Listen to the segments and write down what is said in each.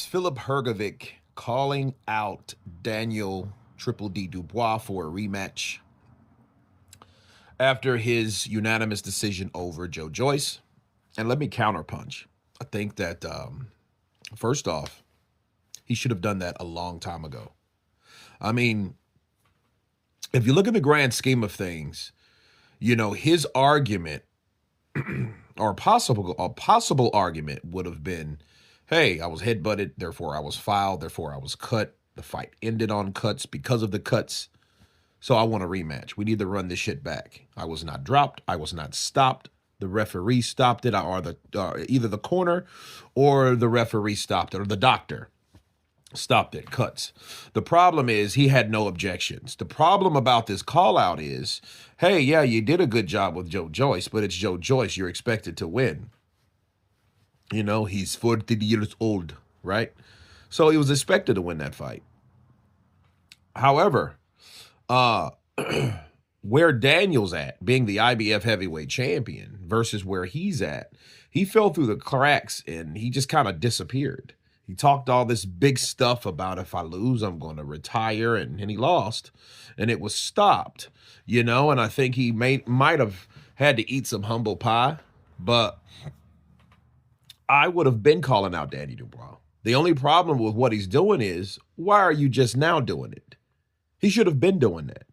is Filip Hrgovic calling out Daniel Triple D Dubois for a rematch after his unanimous decision over Joe Joyce. And let me counterpunch. I think that, first off, he should have done that a long time ago. I mean, if you look at the grand scheme of things, his argument or a possible argument would have been, hey, I was headbutted, therefore I was fouled, therefore I was cut. The fight ended on cuts because of the cuts. So I want a rematch. We need to run this shit back. I was not dropped. I was not stopped. The referee stopped it, or either the corner or the referee stopped it, or the doctor stopped it. Cuts. The problem is he had no objections. The problem about this call out is, hey, yeah, you did a good job with Joe Joyce, but it's Joe Joyce. You're expected to win. He's 40 years old, right? So he was expected to win that fight. However, where Daniel's at, being the IBF heavyweight champion, versus where he's at, he fell through the cracks and he just kind of disappeared. He talked all this big stuff about, if I lose, I'm going to retire, and he lost, and it was stopped, and I think he might have had to eat some humble pie, but I would have been calling out Danny Dubois. The only problem with what he's doing is, why are you just now doing it? He should have been doing that.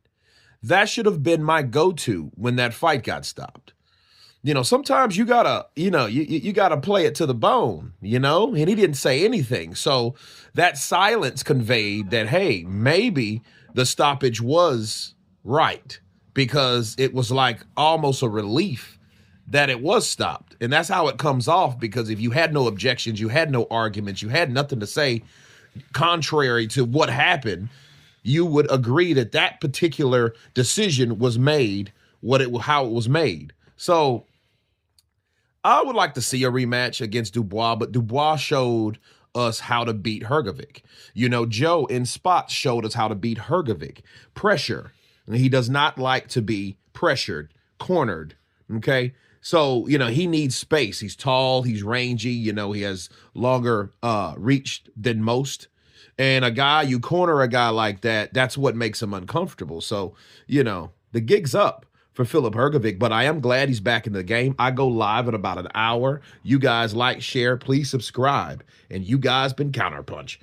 That should have been my go-to when that fight got stopped. Sometimes you gotta, you gotta play it to the bone, and he didn't say anything. So that silence conveyed that, hey, maybe the stoppage was right, because it was like almost a relief that it was stopped. And that's how it comes off, because if you had no objections, you had no arguments, you had nothing to say contrary to what happened, you would agree that that particular decision was made how it was made. So I would like to see a rematch against Dubois, but Dubois showed us how to beat Hrgovic. Joe in spots showed us how to beat Hrgovic. Pressure. And he does not like to be pressured, cornered, okay? So, he needs space. He's tall, he's rangy, he has longer reach than most. And you corner a guy like that, that's what makes him uncomfortable. So, the gig's up for Filip Hrgovic, but I am glad he's back in the game. I go live in about an hour. You guys like, share, please subscribe. And you guys been Counterpunch.